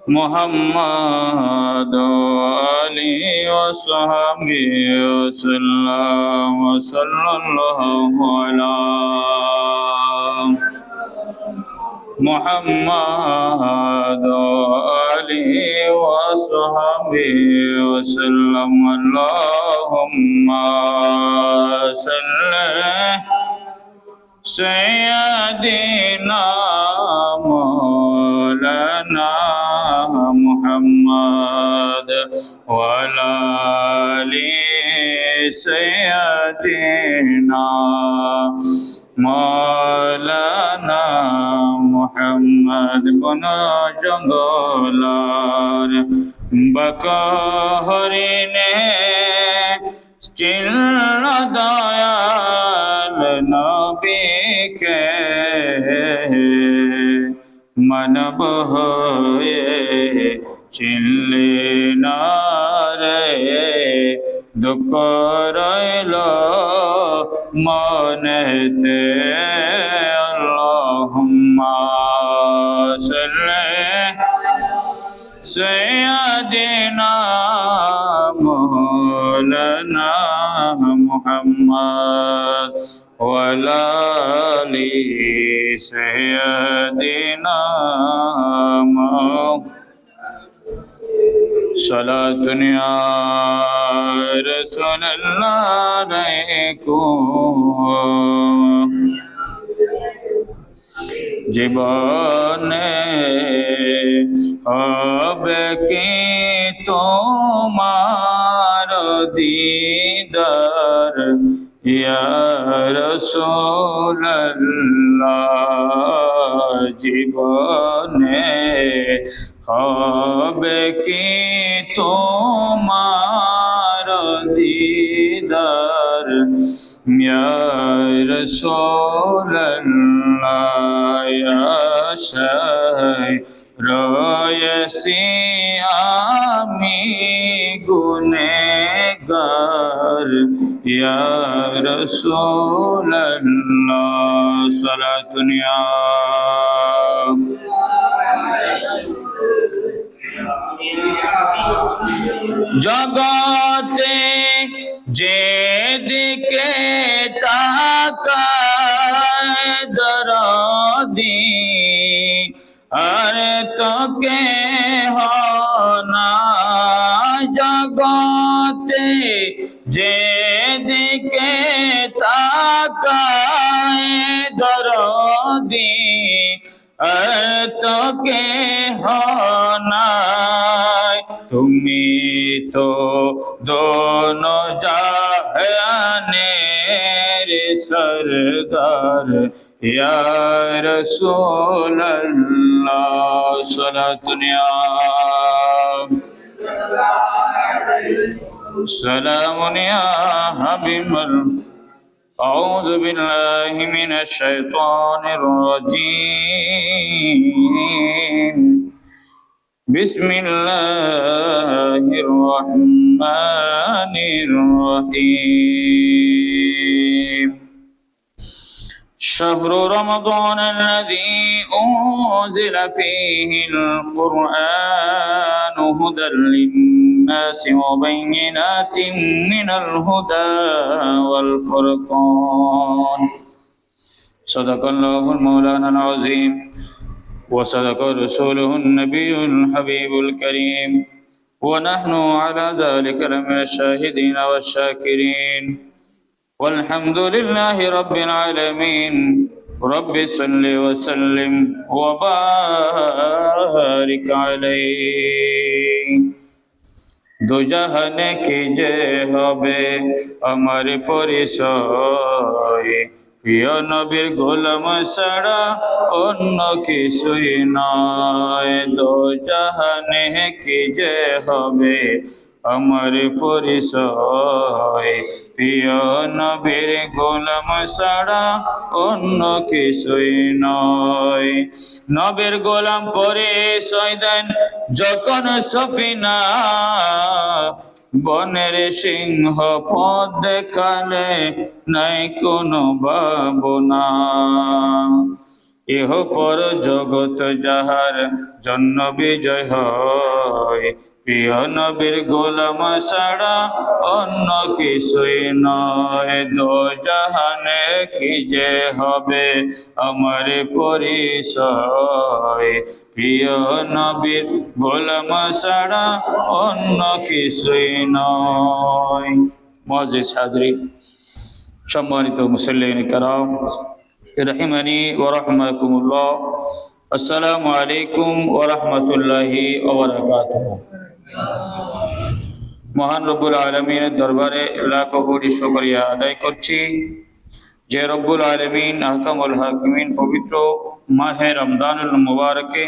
محمد وآله وصحبه وسلم وصلى الله على محمد وآله وصحبه وسلم اللهم صل سيدنا مولانا محمد وعلى آل سيدنا مولانا محمد কোন জঙ্গলার বাঁকা হরিণে চিল্ল দয়াল নবীকে মানব হয়ে চিনলে না রে দুঃখ রইল মনেতে আল্লাহুম্মা সাল্লি সাইয়্যিদিনা মাওলানা মুহাম্মদ ওয়া আলা আলি সাইয়্যিদিনা সালাতুন ইয়া রাসূলুল্লাহ আলাইকুম জীবনে হবে কি তোমার দিদার ইয়া রাসূলুল্লাহ জীবনে হবে কি তোমার দিদার ইয়া রাসূলুল্লাহ ইয়া শাই রয়েছি আমি গুনেগার ইয়া রাসূলুল্লাহ সালাতুন ইয়া জগতে যেদিকে তাকায় দরদি আর তোকে না জগতে যেদিকে তাকায় দরদি আর তোকে নাই তুমি তো দোনো জাহানের সরদার ইয়া রাসূলুল্লাহ সালাতুন ইয়া সালামুন ইয়া হাবিবাল্লাহ أعوذ بالله من الشيطان الرجيم بسم الله الرحمن الرحيم شهر رمضان الذي أنزل فيه القرآن هدى للناس وبينات من الهدى والفرقان صدق الله المولانا العظيم وصدق رسوله النبي الحبيب الكريم ونحن على ذلك لمن الشاهدين والشاكرين والحمد لله رب العالمين رب صل وسلم وبارك عليه দু জাহানে কি যে হবে আমার পরিচয় প্রিয় নবীর গোলাম ছাড়া অন্য কিছুই নয় দু জাহানে কি যে হবে আমার পরিচয় প্রিয় নবীর গোলাম ছাড়া অন্য কিছুই নয় নবীর গোলাম পরিচয় দেন যখন সফিনা বনের সিংহ পথ দেখালে নাই কোনো ভাবনা ইহ পর জগৎ যাহার জন্য বিজয় হয়, প্রিয় নবীর গোলাম ছাড়া অন্য কিছুই নয়। দো জাহানে কি যে হবে আমার পরিচয়, প্রিয় নবীর গোলাম ছাড়া অন্য কিছুই নয়। মুআজ্জিজ হাজরিন, সম্মানিত মুসল্লিন কিরাম, রহিমানি ওয়া রাহমাকুমুল্লাহ, আসসালামু আলাইকুম ওয়া রাহমাতুল্লাহি ওয়া বারাকাতুহু। মহান রব্বুল আলামিনের দরবারে লাখো কোটি শুকরিয়া আদায় করছি, যে রব্বুল আলামিন আহকামুল হাকিমিন পবিত্র মাহে রমজানুল মুবারকে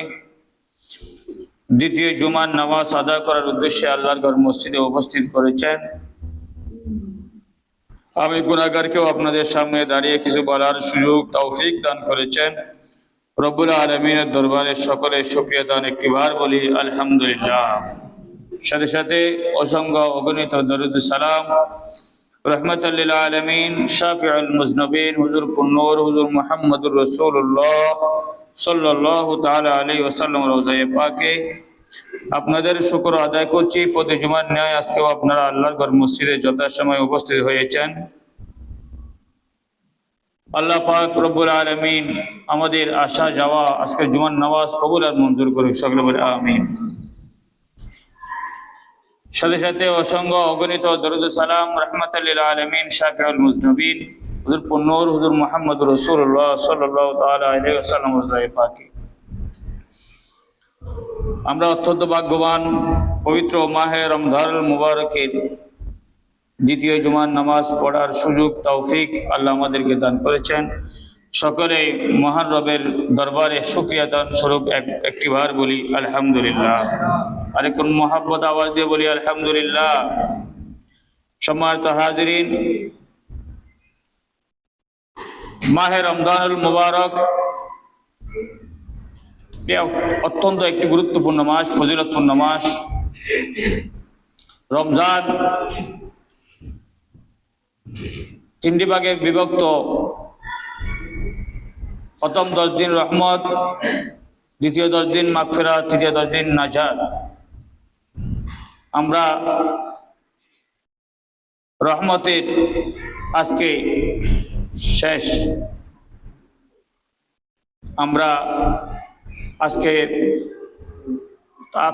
দ্বিতীয় জুমার নামাজ আদায় করার উদ্দেশ্যে আল্লাহর ঘর মসজিদে উপস্থিত করেছেন। আমি গুনাহগারকেও আপনাদের সামনে দাঁড়িয়ে কিছু বলার সুযোগ তৌফিক দান করেছেন। রব্বুল আলামিনের দরবারে সকলে শুকরিয়া দান একটিবার বলি আলহামদুলিল্লাহ। সাথে সাথে অসংখ্য অগণিত দরুদ সালাম রহমাতাল লিল আলামিন শাফিউল মুজনবিন হুজুর পুন্নূর হুজুর মুহাম্মদুর রাসূলুল্লাহ সাল্লাল্লাহু তাআলা আলাইহি ওয়াসাল্লাম রওজায়ে পাকে আপনাদের শুকর আদায় করছি। প্রতি জুমার ন্যায় আজকেও আপনারা আল্লাহর ঘর মসজিদে যথাসময়ে উপস্থিত হয়েছেন। আল্লাহ পাক রব্বুল আলামিন আমাদের আসা যাওয়া আজকে জুমার নামাজ কবুল আর মঞ্জুর করুক, সকলে বলে আমিন। সাথে সাথে অসংখ্য অগণিত দরুদ সালাম রহমাতাল লিল আলামিন শাফিউল মুজনবিন হুজুর পুন্নূর হুজুর মুহাম্মদুর রাসূলুল্লাহ সাল্লাল্লাহু তাআলা আলাইহি ওয়াসাল্লাম রওজায়ে পাকে। আমরা অত্যন্ত ভাগ্যবান, পবিত্র মাহে রমজানুল মুবারকের দ্বিতীয় জুমার নামাজ পড়ার সুযোগ তৌফিক আল্লাহ আমাদেরকে দান করেছেন। সকলে মহান রবের দরবারে শুকরিয়া দান স্বরূপ একটিবার বলি আলহামদুলিল্লাহ। আরেকটু মহাব্বত আওয়াজ দিয়ে বলি আলহামদুলিল্লাহ। সম্মানিত হাজিরিন, মাহে রমজানুল মুবারক অত্যন্ত একটি গুরুত্বপূর্ণ মাস, ফজিলতপূর্ণ মাস। রমজান তিনটি ভাগে বিভক্ত। প্রথম 10 দিন রহমত, দ্বিতীয় 10 দিন মাগফিরাত, তৃতীয় 10 দিন নাজাত। আমরা রহমতের আজকে শেষ। আমরা আজকে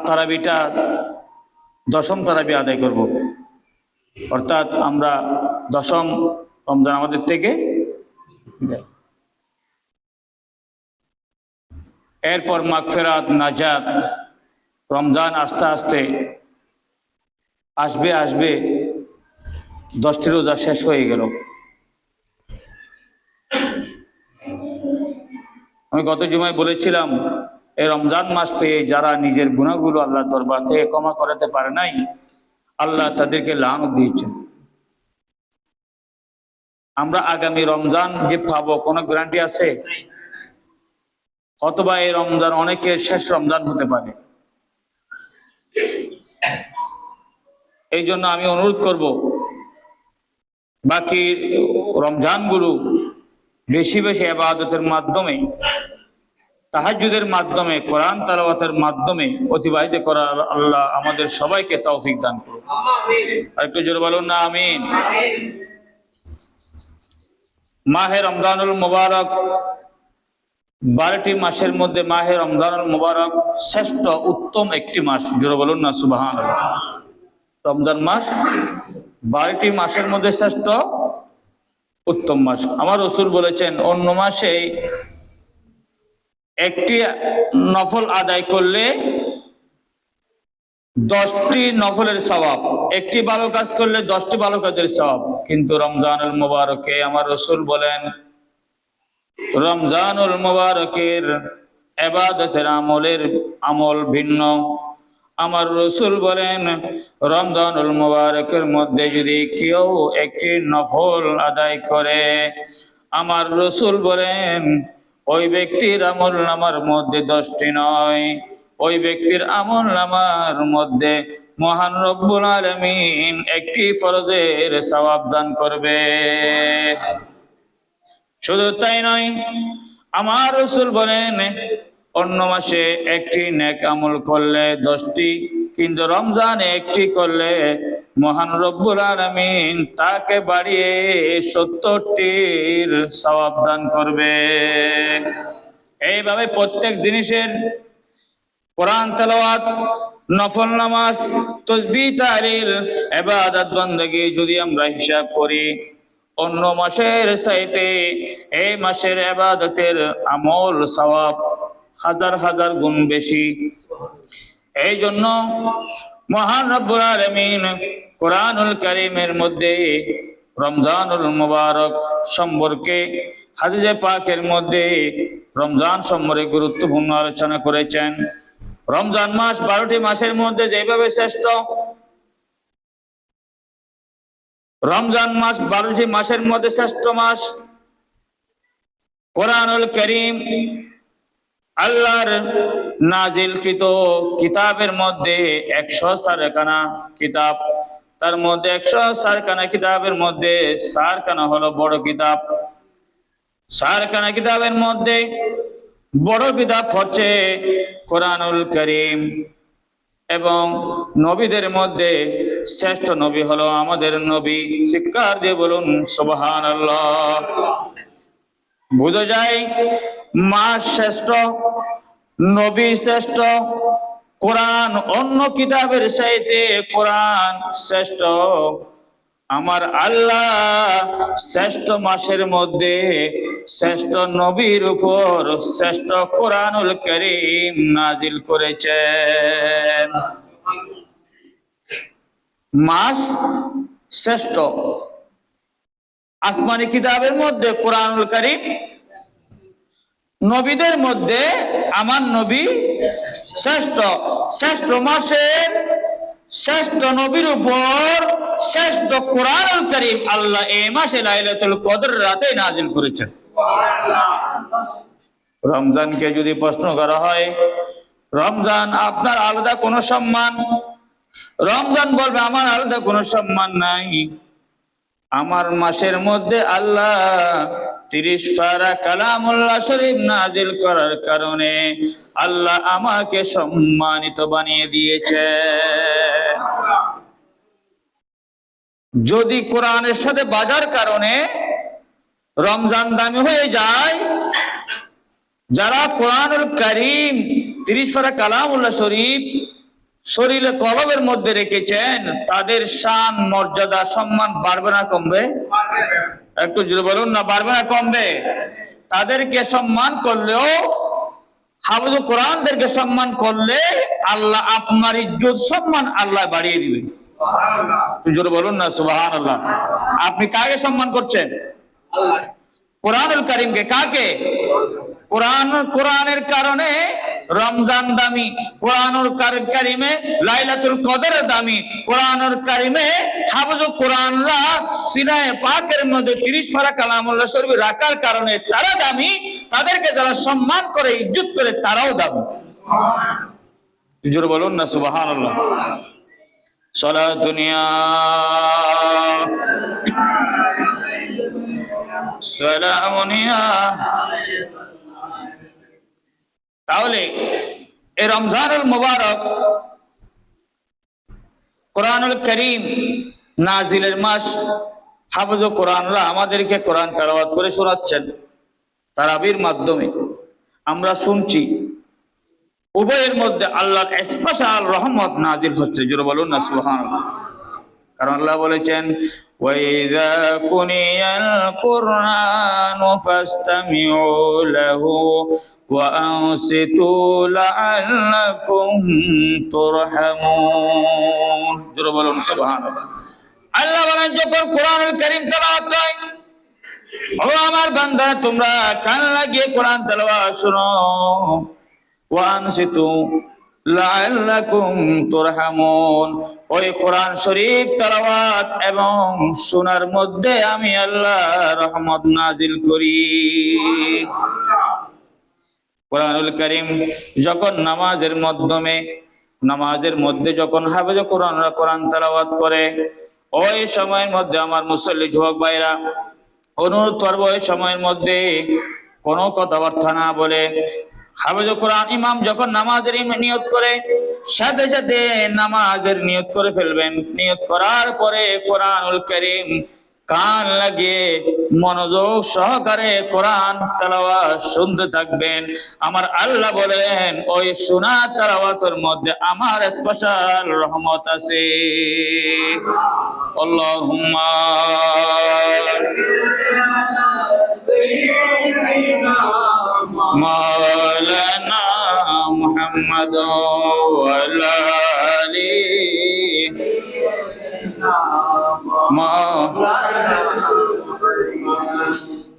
তারাবিটা দশম তারাবি আদায় করব, অর্থাৎ আমরা দশম রমজান আমাদের থেকে এরপর মাগফিরাত নাজাত। রমজান আস্তে আস্তে আসবে আসবে, 10টি রোজা শেষ হয়ে গেল। আমি গত জুমায় বলেছিলাম, এই রমজান মাস পেয়ে যারা নিজের গুনাহগুলো আল্লাহর দরবার থেকে ক্ষমা করাতে পারে নাই, আল্লাহ তাদেরকে লানত দিয়েছেন। আমরা আগামী রমজান যে পাবো কোনো গ্যারান্টি আছে? অথবা এই রমজান অনেকের শেষ রমজান হতে পারে। এই জন্য আমি অনুরোধ করব, বাকি রমজানগুলো বেশি বেশি ইবাদতের মাধ্যমে, তাহাজ্জুদের মাধ্যমে, কোরআন তেলাওয়াতের মাধ্যমে অতিবাহিত করার আল্লাহ আমাদের সবাইকে তৌফিক দান করুন। আর একটু জোরে বলুন না আমিন। মাহে রমজানুল মুবারক 12টি মাসের মধ্যে মাহে রমজানুল মুবারক শ্রেষ্ঠ উত্তম একটি মাস। জোরে বলুন না সুবহানাল্লাহ। রমজান মাস 12টি মাসের মধ্যে শ্রেষ্ঠ উত্তম মাস। আমার রাসূল বলেছেন, অন্য মাসে একটি নফল আদায় করলে 10টি নফলের সওয়াব, একটি ভালো কাজ করলে 10টি ভালো কাজের সওয়াব। কিন্তু রমজানুল মুবারকে আমার রাসূল বলেন, রমজানুল মুবারকের ইবাদতের আমল ভিন্ন। আমার রাসূল বলেন, রমজানুল মুবারকের মধ্যে যদি কেউ একটি নফল আদায় করে, আমার রাসূল বলেন ওই ব্যক্তির আমল নামার মধ্যে 10টি নয়, ওই ব্যক্তির আমল নামার মধ্যে মহান রব্বুল আলামিন একটি ফরজের সওয়াব দান করবে। শুধু তাই নয়, আমার রাসূল বলেন অন্য মাসে একটি নেক আমল করলে 10টি, কিন্তু রমজানে একটি করলে মহান রব্বুল আলামিন তাকে বাড়িয়ে 70টির সওয়াব দান করবে। এইভাবে প্রত্যেক জিনিসের কোরআন তেলাওয়াত, নফল নামাজ, তাসবিহ, তাহলিল, ইবাদত বندگی যদি আমরা হিসাব করি অন্য মাসের চাইতে এই মাসের ইবাদতের আমল সওয়াব হাজার হাজার গুণ বেশি। এই জন্য মহান রব্বুল আলামিন কোরআনুল কারীমের মধ্যে রমজানুল মুবারক সম্পর্কে হাদিসে পাকের মধ্যে রমজান সম্পর্কে গুরুত্বপূর্ণ আলোচনা করেছেন। রমজান মাস 12টি মাসের মধ্যে যেভাবে শ্রেষ্ঠ, রমজান মাস 12টি মাসের মধ্যে শ্রেষ্ঠ মাস। কোরআনুল কারীম আল্লাহর নাজিলকৃত কিতাবের মধ্যে 104খানা কিতাব, তার মধ্যে 104খানা কিতাবের মধ্যে 4খানা হলো বড় কিতাব। 4খানা কিতাবের মধ্যে বড় কিতাব হচ্ছে কোরআনুল কারীম, এবং নবীদের মধ্যে শ্রেষ্ঠ নবী হলো আমাদের নবী। চিৎকার দিয়ে বলুন সুবহানাল্লাহ। বোঝা যায় মাস শ্রেষ্ঠ, নবী শ্রেষ্ঠ, কোরআন অন্য কিতাবের চাইতে কোরআন শ্রেষ্ঠ। আমার আল্লাহ শ্রেষ্ঠ মাসের মধ্যে শ্রেষ্ঠ নবীর উপর শ্রেষ্ঠ কোরআনুল কারীম নাজিল করেছেন। মাস শ্রেষ্ঠ, আসমানি কিতাবের মধ্যে কোরআনুল কারীম, নবীদের মধ্যে আমার নবী শ্রেষ্ঠ। শ্রেষ্ঠ মাসের শ্রেষ্ঠ নবীর উপর শ্রেষ্ঠ কোরআনুল কারীম আল্লাহ এই মাসে লাইলাতুল কদর রাতে নাজিল করেছেন। রমজানকে যদি প্রশ্ন করা হয় রমজান আপনার আলাদা কোনো সম্মান, রমজান বলবে আমার আলাদা কোনো সম্মান নাই। আমার মাসের মধ্যে আল্লাহ 30 পারা কালামুল্লাহ শরীফ নাজিল করার কারণে আল্লাহ আমাকে সম্মানিত বানিয়ে দিয়েছে। যদি কোরআনের সাথে বাজার কারণে রমজান দামি হয়ে যায়, যারা কোরআনুল কারীম 30 পারা কালামুল্লাহ শরীফ শরীরে কলবের মধ্যে রেখেছেন, তাদের শান মর্যাদা সম্মান বাড়বে না কমবে? একটু জোরে বলুন না, বাড়বে না কমবে? তাদেরকে সম্মান করলেও, হাফেজ কোরআনদেরকে সম্মান করলে আল্লাহ আপনার ইজ্জত সম্মান আল্লাহ বাড়িয়ে দিবে। জোরে বলুন না সুবহানাল্লাহ। আপনি কাকে সম্মান করছেন? কোরআনুল কারীমকে। কাকে? কোরআনের কারণে রমজান দামি, কোরআনুল কারীমে লাইলাতুল কদর দামি, কোরআনুল কারীমে হাফেজ কোরআনরা সিনায়ে পাকের মধ্যে 30 পারা কালামুল্লাহ শরীফ রাখার কারণে তারা দামি। তাদেরকে যারা সম্মান করে ইজ্জত করে তারাও দামি। জোরে বলুন না সুবহানাল্লাহ। সালাত দুনিয়া সালামুনিয়া। তাহলে এই রমজানুল মুবারক কোরআনুল কারীম নাজিলের মাস। হাফেজ কোরআনরা আমাদেরকে কোরআন তেলাওয়াত করে শোনাচ্ছেন, তারাবির মাধ্যমে আমরা শুনছি। উভয়ের মধ্যে আল্লাহর স্পেশাল রহমত নাজিল হচ্ছে। জোরে বলুন না সুবহানাল্লাহ। কারণ আল্লাহ বলেছেন ওয়াইযা কুনিয়াল কুরআনু ফাসতামিউ লাহু ওয়া আনসিতু লাআল্লাকুম তুরহামুন। জোরে বলুন সুবহানাল্লাহ। আল্লাহ বলেন যখন কোরআনুল কারীম তেলাওয়াত হয়, ও আমার বান্দা তোমরা কান লাগিয়ে কোরআন তেলাওয়াত শোনো। ওয়া আনসিতু লাআল্লাকুম তুরহামুন। ওই কোরআন শরীফ তেলাওয়াত এবং শোনার মধ্যে আমি আল্লাহ রহমত নাজিল করি। কোরআনুল কারীম যখন নামাজের মধ্যে যখন হাফেজ কোরআনরা কোরআন তেলাওয়াত করে, ওই সময়ের মধ্যে আমার মুসল্লি যুবক ভাইরা অনুরোধ করবো, ওই সময়ের মধ্যে কোনো কথাবার্তা না বলে। হাফেজ কোরআন ইমাম যখন নামাজের নিয়ত করে সাথে সাথে নামাজের নিয়ত করে ফেলবেন। নিয়ত করার পরে কোরআনুল কারীম কান লাগিয়ে মনোযোগ সহকারে কোরআন তেলাওয়াত শুনতে থাকবেন। আমার আল্লাহ বলেন ওই শোনা তেলাওয়াতের মধ্যে আমার স্পেশাল রহমত আছে। আল্লাহুম্মা মাওলানা মুহাম্মাদ ওয়া আলা আলিহি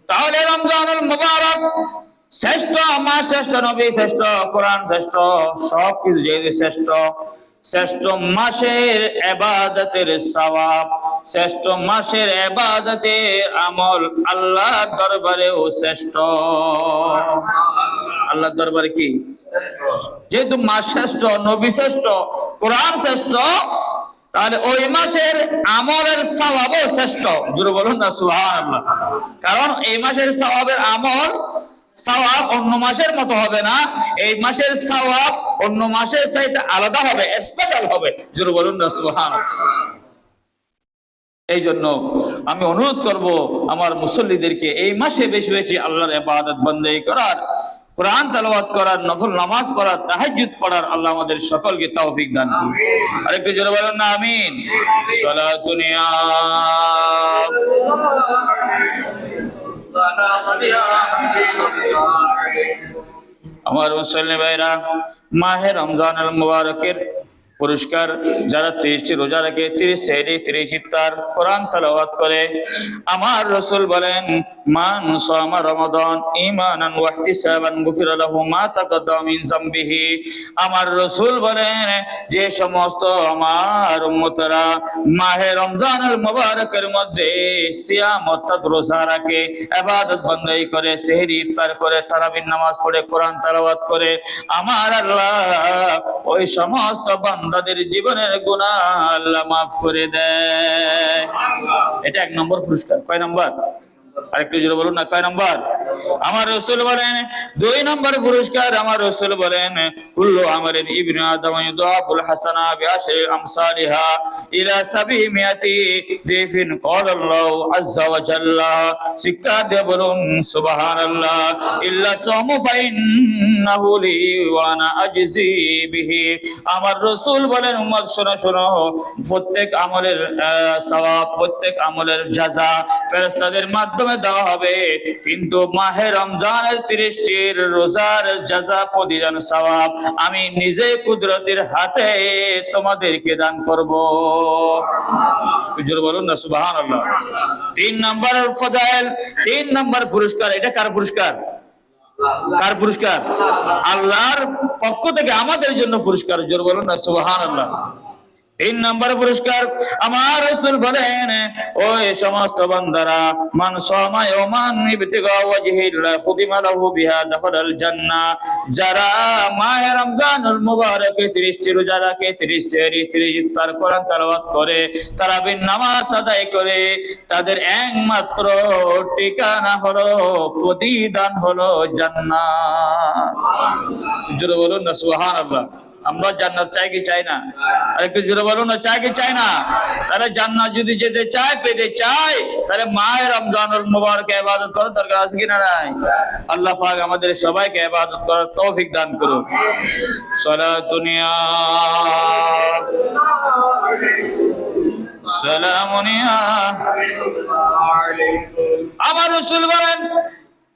তাহলে রমজানুল মুবারক শ্রেষ্ঠ মাস, শ্রেষ্ঠ নবী, শ্রেষ্ঠ কোরআন, শ্রেষ্ঠ সবকিছু যেহেতু শ্রেষ্ঠ, শ্রেষ্ঠ মাসের ইবাদতের সওয়াব, শ্রেষ্ঠ মাসের ইবাদতের আমল আল্লাহর দরবারেও শ্রেষ্ঠ। আল্লাহর দরবারে কি যেহেতু মাস শ্রেষ্ঠ, নবী শ্রেষ্ঠ, কোরআন শ্রেষ্ঠ, তাহলে ওই মাসের আমলের সওয়াবও শ্রেষ্ঠ। জোরে বলুন না সুবহানাল্লাহ। কারণ এই মাসের সওয়াবের আমল সওয়াব অন্য মাসের মতো হবে না, এই মাসের সওয়াব অন্য মাসের চাইতে আলাদা হবে, স্পেশাল হবে। জোরে বলুন না সুবহানাল্লাহ। এই জন্য আমি অনুরোধ করব আমার মুসল্লিদেরকে এই মাসে বেশি বেশি আল্লাহর ইবাদত বন্দেগী করার, কোরআন তেলাওয়াত করার, নফল নামাজ পড়ার, তাহাজ্জুদ পড়ার। আল্লাহ আমাদের সকলকে তৌফিক দান করুন। আরেকটু জোরে বলুন না আমিন। সালাতুন ইয়া আমার মুসল্লি ভাইরা, মাহে রমজানুল মুবারকের পুরস্কার যারা 30টি রোজা রাখে, 30 সেহরি 30 ইফতার কোরআন তেলাওয়াত করে, আমার রাসূল বলেন মান সামা রমাদান ঈমানান ওয়া ইহতিসাবান গুফিরা লাহু মা তাকাদ্দামা মিন যামবিহি। আমার রাসূল বলেন যে সমস্ত আমার উম্মতরা মাহে রমজানুল মুবারকের মধ্যে সিয়াম অর্থাৎ রোজা রাখে, ইবাদত বন্দেগী করে, সেহরি ইফতার করে, তারাবির নামাজ পড়ে, কোরআন তেলাওয়াত করে, আমার আল্লাহ ওই সমস্ত বান্দাদের জীবনের গুনাহ আল্লাহ মাফ করে দেয়। এটা 1 নম্বর পুরস্কার। কয় নম্বর? আরেকটু জোরে বলুন না, কয় নম্বর? আমার রাসূল বলেন 2 নম্বর পুরস্কার। আমার রাসূল বলেন কুল্লু আমালিন ইবনে আদম ইউদাফুল হাসানা বিআশরি আমসালিহা ইলা 700 দিফিন ক্বাল আল্লাহু আযজা ওয়া জাল্লা। শিক্ষা দিয়ে বলুন সুবহানাল্লাহ। ইল্লা সাওমু ফাইন্নাহু লি ওয়া আনা আজজি বিহি। আমার রাসূল বলেন উম্মত শোনো শোনো, প্রত্যেক আমলের সওয়াব, প্রত্যেক আমলের জাযা ফেরেশতাদের মাধ্যমে দেওয়া হবে, কিন্তু মাহে রমজানের 30টির রোজার জাযা প্রতিদান সওয়াব আমি নিজে কুদরতের হাতে তোমাদেরকে দান করব। জোরে বলুন না সুবহানাল্লাহ। 3 নম্বর ফজাইল, 3 নম্বর পুরস্কার। এটা কার পুরস্কার? কার পুরস্কার? আল্লাহর পক্ষ থেকে আমাদের জন্য পুরস্কার। জোরে বলুন না সুবহানাল্লাহ। 3 নম্বর পুরস্কার। আমার রাসূল বলেন ওই সমস্ত বান্দারা মান সামা ইয়াওমান ইবতিগা ওয়াজহিল্লাহ খুতিমা লাহু বিহা দাখালাল জান্নাহ। যারা মাহে রমজানুল মুবারকে 30টি রোজা রাখে, 30 সেহরি 30 ইফতার কোরআন তেলাওয়াত করে, তারাবির নামাজ আদায় করে, তাদের একমাত্র ঠিকানা হলো, প্রতিদান হলো জান্নাত। জোরে বলুন না সুবহানাল্লাহ। আমরা জান্নাত চাই কি চাই না? আরেকটু জোরে বলুন না, চাই কি চাই না? তাহলে জান্নাত যদি যেতে চায়, পেতে চায়, তাহলে মাহে রমজানুল মুবারকে ইবাদত করার দরকার আছে কি না নাই? আল্লাহ পাক আমাদের সবাইকে ইবাদত করার তৌফিক দান করুন। সালাতুন ইয়া সালামুন ইয়া। আমার রাসূল বলেন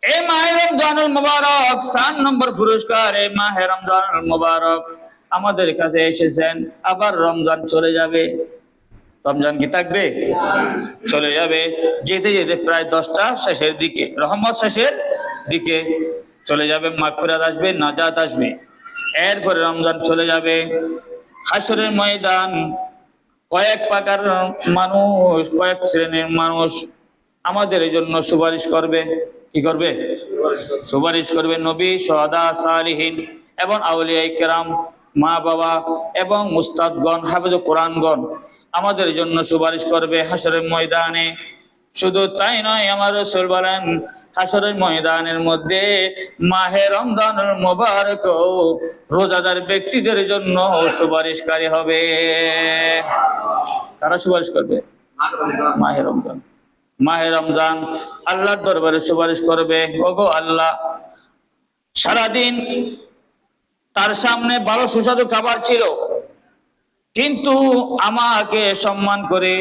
এই মাহে রমজানুল মুবারক 4 নম্বর পুরস্কার। এই মাহে রমজানুল মুবারক আমাদের কাছে এসেছেন, আবার রমজান চলে যাবে। রমজান কি থাকবে? চলে যাবে। যেতে যেতে প্রায় 10টা শেষের দিকে, রহমত শেষের দিকে চলে যাবে, মাগফিরাত আসবে, নাজাত আসবে। এরপরে রমজান চলে যাবে। হাসরের ময়দান কয়েক প্রকার মানুষ, কয়েক শ্রেণীর মানুষ আমাদের জন্য সুপারিশ করবে। কি করবে? সুপারিশ করবে। নবী, শুহাদা, সালিহিন এবং আউলিয়ায়ে কেরাম, মা বাবা এবং মুস্তাদগণ, হাফেজ কোরআনগণ আমাদের জন্য সুপারিশ করবে হাসরের ময়দানে। শুধু তাই নয়, আমার রাসূল বলেন হাসরের ময়দানের মধ্যে মাহে রমজানুল মুবারক রোজাদার ব্যক্তিদের জন্য সুপারিশকারী হবে। কারা সুপারিশ করবে? মাহে রমজান। মাহে রমজান আল্লাহর দরবারে সুপারিশ করবে, ওগো আল্লাহ, সারাদিন তার সামনে ভালো সুস্বাদু খাবার ছিল, কিন্তু আমাকে সম্মান করে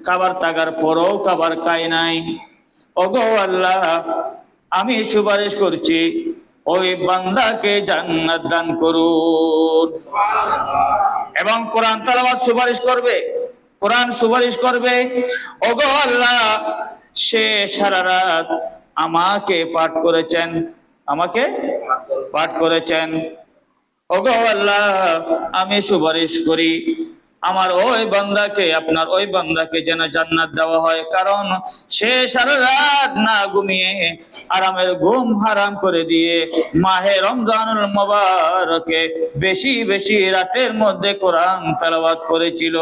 খাবার থাকার পরও খাবার খাই নাই। ওগো আল্লাহ, আমি সুপারিশ করছি ওই বান্দাকে জান্নাত দান করুন। এবং কোরআন তেলাওয়াত সুপারিশ করবে, কোরআন সুপারিশ করবে, ওগো আল্লাহ, সে সারা রাত আমাকে পাঠ করেছেন, আমাকে পাঠ করেছেন। ওগো আল্লাহ, আমি সুপারিশ করি আমার ওই বান্দাকে, আপনার ওই বান্দাকে যেন জান্নাত দেওয়া হয়, কারণ সে সারা রাত না ঘুমিয়ে আরামের ঘুম হারাম করে দিয়ে মাহে রমজানুল মুবারকে বেশি বেশি রাতের মধ্যে কোরআন তেলাওয়াত করেছিল।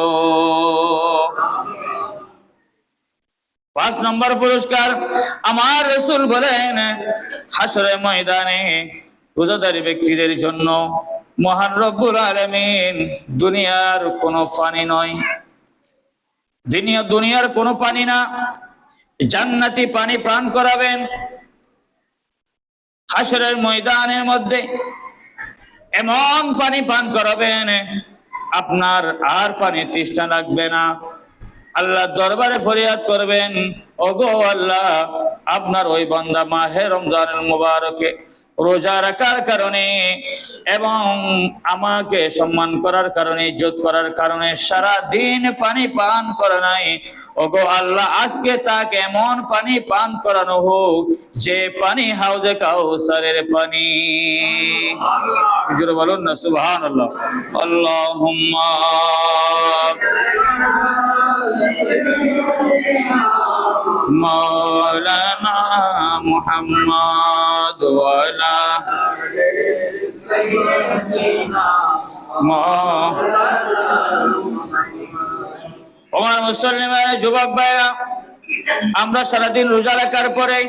5 নম্বর পুরস্কার, আমার রাসূল বলেন হাসরের ময়দানে রোজাদার ব্যক্তিদের জন্য মহান রব্বুল আলামিন দুনিয়ার কোনো পানি নয়, দুনিয়ার কোনো পানি না, জান্নাতি পানি পান করাবেন। হাসরের ময়দানের মধ্যে এমন পানি পান করাবেন আপনার আর পানি তৃষ্ণা লাগবে না। আল্লাহ দরবারে ফরিয়াদ করবেন, ওগো আল্লাহ, আপনার ওই বান্দা মাহে রমজানুল মুবারকে রোজা রাখার কারণে এবং আমাকে সম্মান করার কারণে, ইজ্জত করার কারণে সারা দিন পানি পান করে নাই। ওগো আল্লাহ, আজকে তাকে এমন পানি পান করানো হোক যে পানি হাউজে কাউসারের পানি। জোরে বলুন না সুবহানাল্লাহ। আল্লাহুম্মা মাওলানা মুহাম্মদ ওয়া আলা সাইয়্যিদিনা ওমর মুসলিমের যুবক ভাইরা, আমরা সারাদিন রোজা রাখার পরে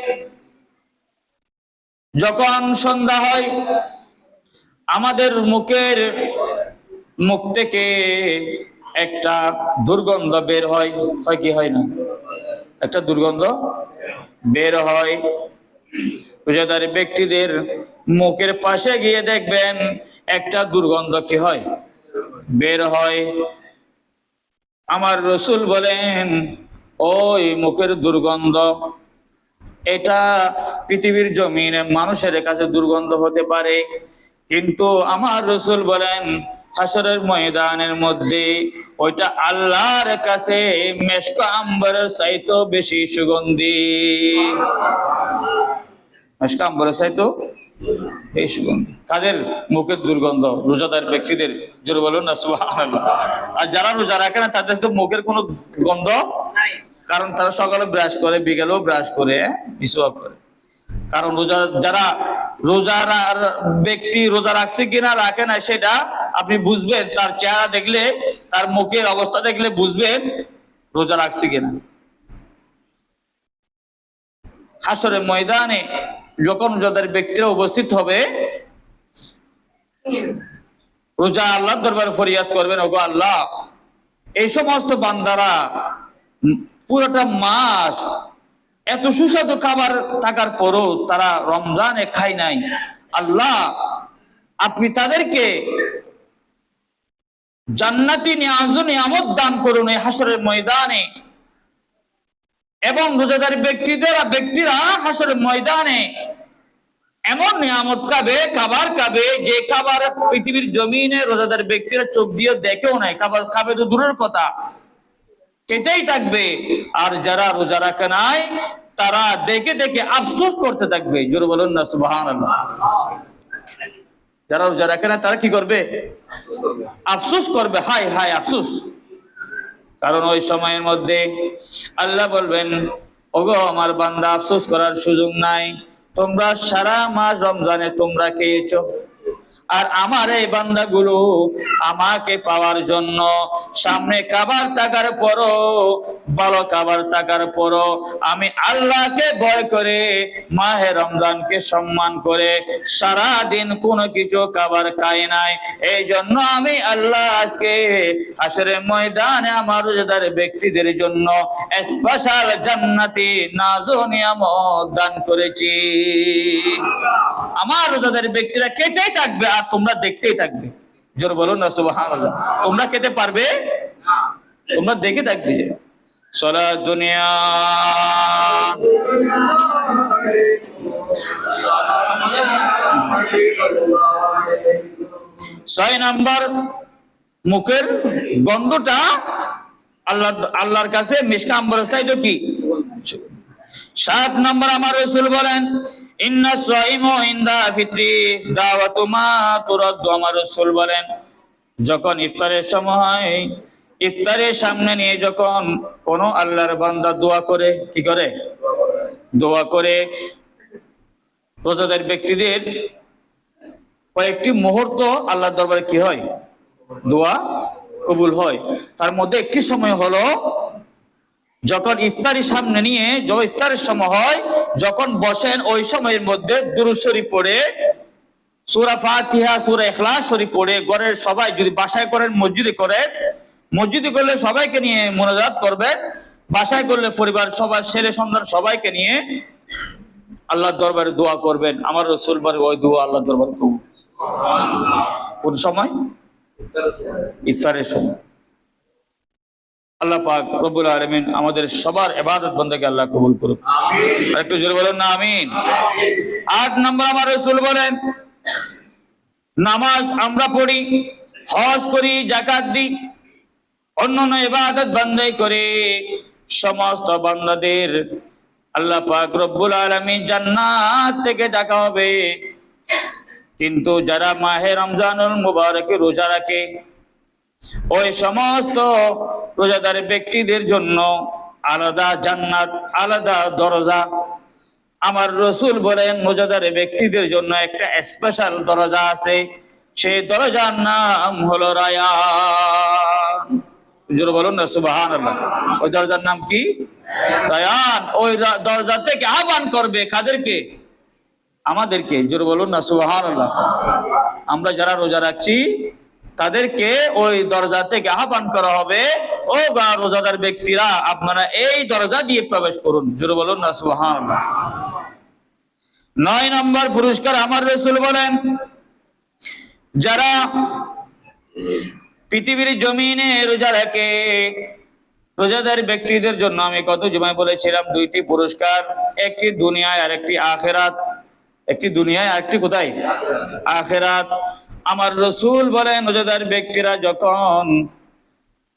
যখন সন্ধ্যা হয় আমাদের মুখ থেকে একটা দুর্গন্ধ বের হয়, হয় কি হয় না? একটা দুর্গন্ধ বের হয়। রোজাদার ব্যক্তিদের মুখের পাশে গিয়ে দেখবেন একটা দুর্গন্ধ কি হয়? বের হয়। আমার রাসূল বলেন ওই মুখের দুর্গন্ধ, এটা পৃথিবীর জমিনে মানুষের কাছে দুর্গন্ধ হতে পারে, কিন্তু আমার রাসূল বলেন হাসরের ময়দানের মধ্যে ওইটা আল্লাহর কাছে মেশক আম্বরের চাইতেও বেশি সুগন্ধি। মেশক আম্বরের চাইতেও এই সুগন্ধি। কাদের মুখের দুর্গন্ধ? রোজাদার ব্যক্তিদের। জোরে বলুন না সুবহানাল্লাহ। আর যারা রোজা রাখে না তাদের তো মুখের কোনো গন্ধ নাই, কারণ তারা সকালে ব্রাশ করে, বিকেলেও ব্রাশ করে, মিসওয়াক করে। কারণ রোজার ব্যক্তি রোজা রাখছে কিনা রাখে না সেটা আপনি বুঝবেন, তার চেহারা দেখলে, তার মুখের অবস্থা দেখলে বুঝবেন রোজা রাখছে কিনা। হাসরের ময়দানে যখন রোজাদার ব্যক্তিরা উপস্থিত হবে, রোজা আল্লাহর দরবারে ফরিয়াদ করবেন, ওগো আল্লাহ, এই সমস্ত বান্দারা পুরোটা মাস এত সুস্বাদু খাবার থাকার পরও তারা রমজানে খায় নাই। আল্লাহ, আপনি তাদেরকে জান্নাতি নিয়ামত দান করুন এই হাসরের ময়দানে। এবং রোজাদার ব্যক্তিরা হাসরের ময়দানে এমন নিয়ামত খাবার খাবে যে খাবার পৃথিবীর জমিনে রোজাদার ব্যক্তিরা চোখ দিয়ে দেখেও নাই, খাবার খাবে তো দূরের কথা, খেতেই থাকবে। আর যারা রোজা রাখে নাই তারা দেখে দেখে আফসোস করতে থাকবে। জোরে বলুন না সুবহানাল্লাহ। যারা রোজা রাখে না তারা কি করবে? আফসোস করবে, হায় হায় আফসোস। কারণ ওই সময়ের মধ্যে আল্লাহ বলবেন, ওগো আমার বান্দা, আফসোস করার সুযোগ নাই, তোমরা সারা মাস রমজানে তোমরা খেয়েছো, আর আমার এই বান্দাগুলো আমাকে পাওয়ার জন্য সামনে কাবার থাকার পরও, ভালো কাবার থাকার পরও আমি আল্লাহকে ভয় করে, মাহে রমজানকে সম্মান করে সারা দিন কোনো কিছু খাবার খাই নাই। এই জন্য আমি আল্লাহ আজকে হাশরের ময়দানে আমার রোজাদার ব্যক্তিদের জন্য স্পেশাল জান্নাতি নাজো নিয়ামত দান করেছি। আমার রোজাদার ব্যক্তিরা খেতেই থাকবে আর তোমরা দেখতেই থাকবে। জোর বলুন না সুবহানাল্লাহ। তোমরা খেতে পারবে, তোমরা দেখে থাকবে। সালাত দুনিয়া 6 নাম্বার, মুখের গন্ধটা আল্লাহর কাছে মিশকা আম্বরের চাইতো কি? 7 নাম্বার, আমার রাসূল বলেন ইন্না সাইমু ইনদা ফিত্রি দাওয়াতু মা তুরাদ্দু। আমার রাসূল বলেন যখন ইফতারের সময়, ইফতারের সামনে নিয়ে যখন কোন আল্লাহর বান্দা দোয়া করে, কি করে? দোয়া করে। রোজাদার ব্যক্তিদের কয়েকটি মুহূর্ত আল্লাহর দরবারে কি হয়? দোয়া কবুল হয়। তার মধ্যে একটি সময় হলো যখন ইফতারের সামনে নিয়ে, যখন ইফতারের সময় হয়, যখন বসেন ওই সময়ের মধ্যে দুরূদ শরীফ পড়ে, সূরা ফাতিহা, সূরা ইখলাস শরীফ পড়ে, ঘরের সবাই, যদি বাসায় করেন মসজিদে করেন, মসজিদে করলে সবাইকে নিয়ে মুনাজাত করবেন, বাসায় করলে পরিবার সবার ছেলে সন্তান সবাইকে নিয়ে আল্লাহর দরবারে দোয়া করবেন। আমার রাসূল বলেন ওই দোয়া আল্লাহর দরবারে কবুল। কোন সময়? ইফতারের সময়। আল্লাহ পাক রব্বুল আলামিন আমাদের সবার ইবাদত বন্দেগী আল্লাহ কবুল করুক। আমিন। আর একটু জোরে বলুন না আমিন। 8 নম্বর, আমার রাসূল বলেন নামাজ আমরা পড়ি, হজ করি, যাকাত দিই, অন্যান্য ইবাদত বন্দেগী করি, সমস্ত বান্দাদের আল্লাহ পাক রব্বুল আলামিন জান্নাত থেকে ডাকা হবে। কিন্তু যারা মাহে রমজানুল মুবারকে রোজা রাখে, ওই সমস্ত রোজাদার ব্যক্তিদের জন্য আলাদা জান্নাত, আলাদা দরজা। আমার রাসূল বলেন রোজাদার ব্যক্তিদের জন্য একটা স্পেশাল দরজা আছে, সেই দরজার নাম হলো রায়ান। জোরে বলুন না সুবহানাল্লাহ। ওই দরজার নাম কি? রায়ান। ওই দরজা থেকে আহ্বান করবে কাদেরকে? আমাদেরকে। জোরে বলুন না সুবহানাল্লাহ। আমরা যারা রোজা রাখছি তাদেরকে ওই দরজা থেকে আহ্বান করা হবে, ও রোজাদার ব্যক্তিরা আপনারা এই দরজা দিয়ে প্রবেশ করুন। জোরে বলুন না সুবহানাল্লাহ। 9 নম্বর পুরস্কার, আমার রাসূল বলেন যারা পৃথিবীর জমিনে রোজা রাখে, রোজাদার ব্যক্তিদের জন্য আমি কত জুমায় বলেছিলাম 2টি পুরস্কার, একটি দুনিয়ায় আর একটি আখিরাত। একটি দুনিয়ায় আর একটি কোথায়? আখিরাত। আমার রাসূল বলেন রোজাদার ব্যক্তিরা যখন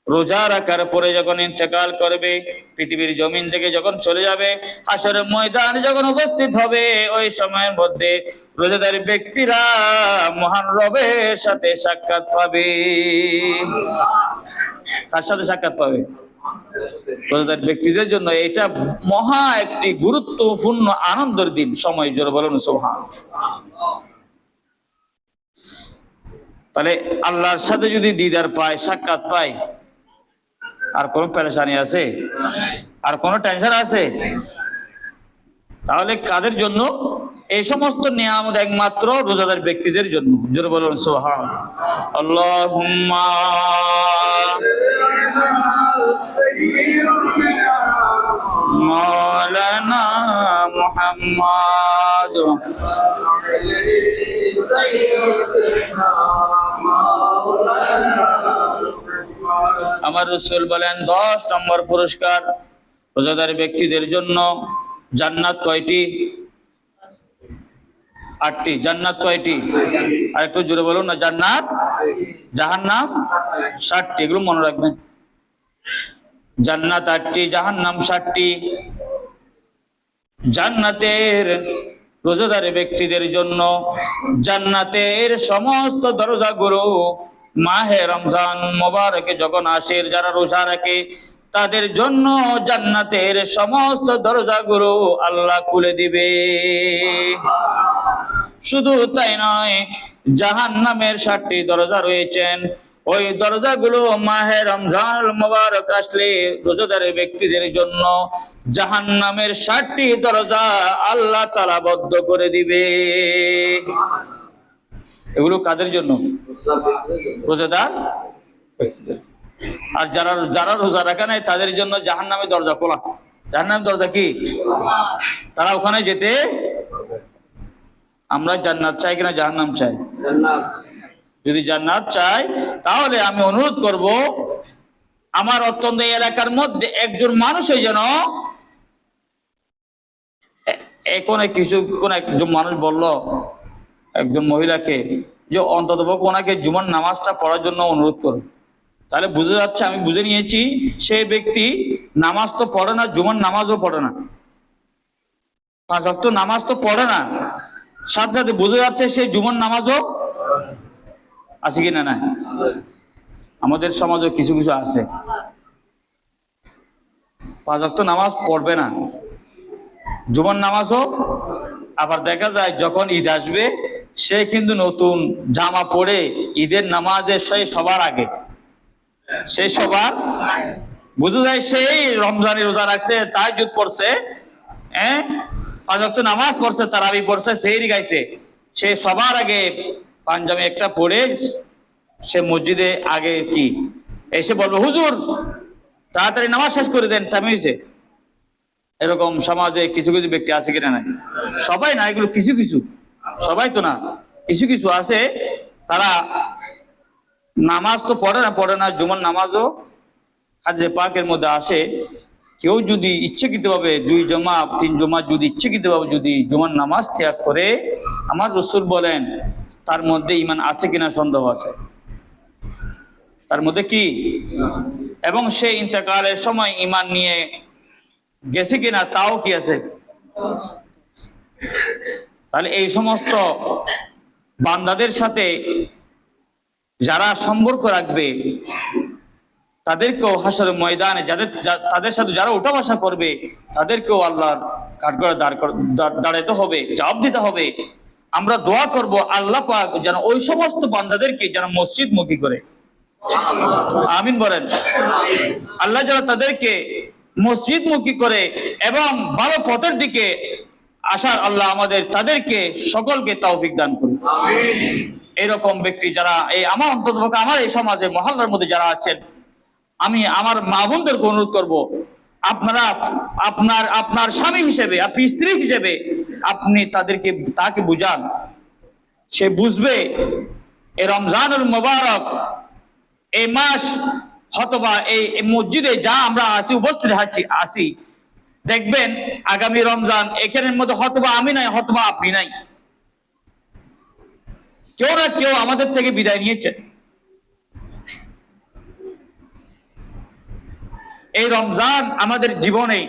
রোজা রাখার পরে যখন ইন্তেকাল করবে, পৃথিবীর জমিন থেকে যখন চলে যাবে, হাশরের ময়দানে যখন উপস্থিত হবে, ওই সময়ের মধ্যে রোজাদার ব্যক্তিরা মহান রবের সাথে সাক্ষাৎ পাবে। কার সাথে সাক্ষাৎ পাবে? রোজাদার ব্যক্তিদের জন্য এটা মহা একটি গুরুত্বপূর্ণ আনন্দের দিন, সময়। জোরে বলুন সুবহানাল্লাহ। তাহলে আল্লাহর সাথে যদি দিদার পায়, সাক্ষাৎ পায়, আর কোন পেরেশানি আছে? আর কোন টেনশন আছে? তাহলে কাদের জন্য এই সমস্ত নিয়ামত? একমাত্র রোজাদার ব্যক্তিদের জন্য। জোরে বলুন সুবহানাল্লাহ। আল্লাহুম্মা মাওলানা মুহাম্মদ। আমার রাসূল বলেন 10 নম্বর পুরস্কার রোজাদার ব্যক্তিদের জন্য জান্নাত কয়টি? 8টি। জান্নাত কয়টি? আর একটু জোরে বলুন না। জান্নাত, জাহান্নাম 7টি। এগুলো মনে রাখবেন। জান্নাত 8টি, জাহান্নাম 7টি। জান্নাতের রোজাদার ব্যক্তিদের জন্য জান্নাতের সমস্ত দরজাগুলো মাহে রমজান মোবারকে যখন আসে, যারা রোজা রাখে তাদের জন্য জান্নাতের সমস্ত দরজাগুলো আল্লাহ খুলে দিবে। শুধু তাই নয়, জাহান্নামের 7টি দরজা রয়েছেন। ওই দরজাগুলো মাহে রমজানুল মুবারক আসলে রোজাদার ব্যক্তিদের জন্য জাহান্নামের 7টি দরজা আল্লাহ তাআলা বদ্ধ করে দিবে। এগুলো কাদের জন্য? রোজাদার ব্যক্তিদের। আর যারা যারা রোজা রাখে নাই তাদের জন্য জাহান্নামের দরজা খোলা। জাহান্নামের দরজা কি? তারা ওখানে যেতে। আমরা জান্নাত চাই কিনা জাহান্নাম চাই? জান্নাত। যদি জান্নাত চাই তাহলে আমি অনুরোধ করব, আমার অত্যন্ত এলাকার মধ্যে একজন মানুষই যেন কোন একজন মানুষ বলল একজন মহিলাকে যে অন্তত ওনাকে জুমার নামাজটা পড়ার জন্য অনুরোধ করো। তাহলে বুঝে যাচ্ছে, আমি বুঝে নিয়েছি সেই ব্যক্তি নামাজ তো পড়ে না, জুমার নামাজও পড়ে না, 5 ওয়াক্ত নামাজ তো পড়ে না, সাথে সাথে বুঝে যাচ্ছে সে জুমার নামাজও আছে কিনা। না, আমাদের সমাজও কিছু কিছু আছে 5 ওয়াক্ত নামাজ পড়বে না, জুমার নামাজও। আবার দেখা যায় যখন ঈদ আসবে সে কিন্তু নতুন জামা পরে ঈদের নামাজের সবার আগে, সেই সবার বুঝে যায় সেই রমজানের রোজা রাখছে, তাহাজ্জুদ পড়ছে, 5 ওয়াক্ত নামাজ পড়ছে, তারাবি পড়ছে, সেহরি গাইছে, সে সবার আগে পাঞ্জাবি একটা পরে সে মসজিদে আগে কি এসে বলবে, হুজুর তাড়াতাড়ি নামাজ শেষ করে দেন, টাইম হয়েছে। এরকম সমাজে কিছু কিছু ব্যক্তি আছে কিনা? নাই, সবাই না, এগুলো কিছু কিছু, সবাই তো না, কিছু কিছু আছে তারা নামাজ তো পড়ে না, জুমার নামাজও। হাদিসে পাকের মধ্যে আসে, কেউ যদি ইচ্ছাকৃতভাবে 2 জমা 3 জমা যদি ইচ্ছাকৃতভাবে যদি জুমার নামাজ ত্যাগ করে, আমার রাসূল বলেন তার মধ্যে ঈমান আছে কিনা সন্দেহ আছে, তার মধ্যে কি, এবং সে ইন্তেকালের সময় ঈমান নিয়ে গেছে কিনা তাও কি আছে। তাহলে এই সমস্ত বান্দাদের সাথে যারা সম্পর্ক রাখবে তাদেরকেও হাসরের ময়দানে তাদের সাথে যারা উঠা বসা করবে তাদেরকেও আল্লাহর কাঠগড়ায় দাঁড়াতে হবে, জবাব দিতে হবে। আমরা দোয়া করব আল্লাহ পাক যেন ওই সমস্ত বান্দাদেরকে যেন মসজিদমুখী করে, আমিন বলেন। আল্লাহ যেন তাদেরকে মসজিদমুখী করে এবং ভালো পথের দিকে আসার আল্লাহ আমাদের তাদেরকে সকলকে তৌফিক দান করুন। এরকম ব্যক্তি যারা আমার অন্তত আমার এই সমাজে মহল্লার মধ্যে যারা আছেন, আমি আমার মা বোনদেরকে অনুরোধ করব, আপনারা আপনার স্বামী হিসেবে, আপনি স্ত্রী হিসেবে আপনি তাকে বুঝান, সে বুঝবে এই রমজানুল মুবারক এই মাস অথবা এই মসজিদে যা আমরা উপস্থিত আছি, দেখবেন আগামী রমজান এখানের মধ্যে হয়তোবা আমি নাই, হয়তোবা আপনি নাই, কেউ না কেউ আমাদের থেকে বিদায় নিয়েছে। এই রমজান আমাদের জীবনে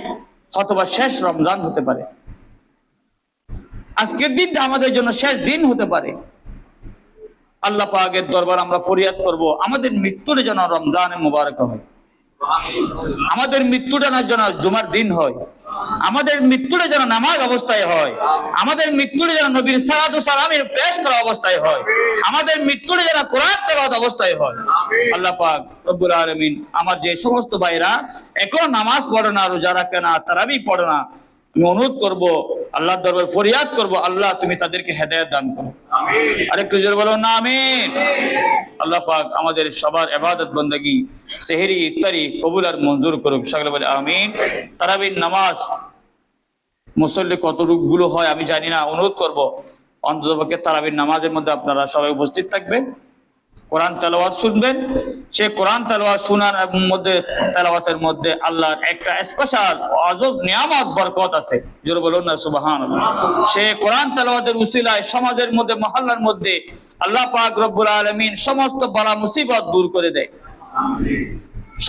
হয়তোবা শেষ রমজান হতে পারে, আজকের দিনটা আমাদের জন্য শেষ দিন হতে পারে। আল্লাহ পাকের দরবার আমরা ফরিয়াদ করব, আমাদের মৃত্যুটা যেন রমজানে মুবারক হয়, আমাদের মৃত্যুটা যেন জুমার দিন হয়, আমাদের মৃত্যুটা যেন নামাজ অবস্থায় হয়, আমাদের মৃত্যুটা যেন নবীর সালাতু সালামের পেশ করা অবস্থায় হয়, আমাদের মৃত্যুটা যেন কোরআন তেলাওয়াত অবস্থায় হয়। আল্লাহ পাক রব্বুল আলামিন আমার যে সমস্ত ভাইরা এখন নামাজ পড়ে না, রোজা রাখে না, তারাবি পড়ে না, আমি অনুরোধ করব, আল্লাহর দরবার ফরিয়াদ করব, আল্লাহ তুমি তাদেরকে হেদায়েত দান করো। আরেকটু জোরে বলো না আমিন। আল্লাহ পাক আমাদের সবার ইবাদত বندگی সেহরি ইফতারি কবুল আর মঞ্জুর করুক, সকলে বলে আমিন। তারাবির নামাজ মুসল্লি কতগুলো হয় আমি জানি না, অনুরোধ করব অন্ততপক্ষে তারাবির নামাজের মধ্যে আপনারা সবাই উপস্থিত থাকবেন, কোরআন তেলাওয়াত শুনবেন। সে কোরআন তেলাওয়াত শোনার মধ্যে তেলাওয়াতের মধ্যে আল্লাহর একটা স্পেশাল আজজ নিয়ামত বরকত আছে, জোরে বলুন না সুবহানাল্লাহ। সে কোরআন তেলাওয়াতের উসিলায় সমাজের মধ্যে মহল্লার মধ্যে আল্লাহ পাক রব্বুল আলামিন সমস্ত বালা মুসিবত দূর করে দেয়,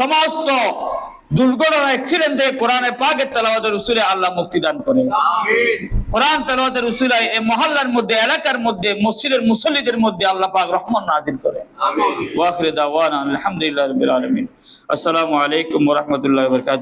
সমস্ত দুর্ঘটনা অ্যাক্সিডেন্টে কোরআনে পাকের তেলাওয়াতের উসিলায় আল্লাহ মুক্তি দান করে। কোরআন তেলাওয়াতের উসিলায় এই মহল্লার মধ্যে, এলাকার মধ্যে, মসজিদের মুসল্লিদের মধ্যে আল্লাহ পাক রহমত নাযিল করে। ওয়া আখিরু দাওয়ানা আলহামদুলিল্লাহি রাব্বিল আলামিন। আসসালামু আলাইকুম ওয়া রাহমাতুল্লাহি ওয়া বারাকাতুহু।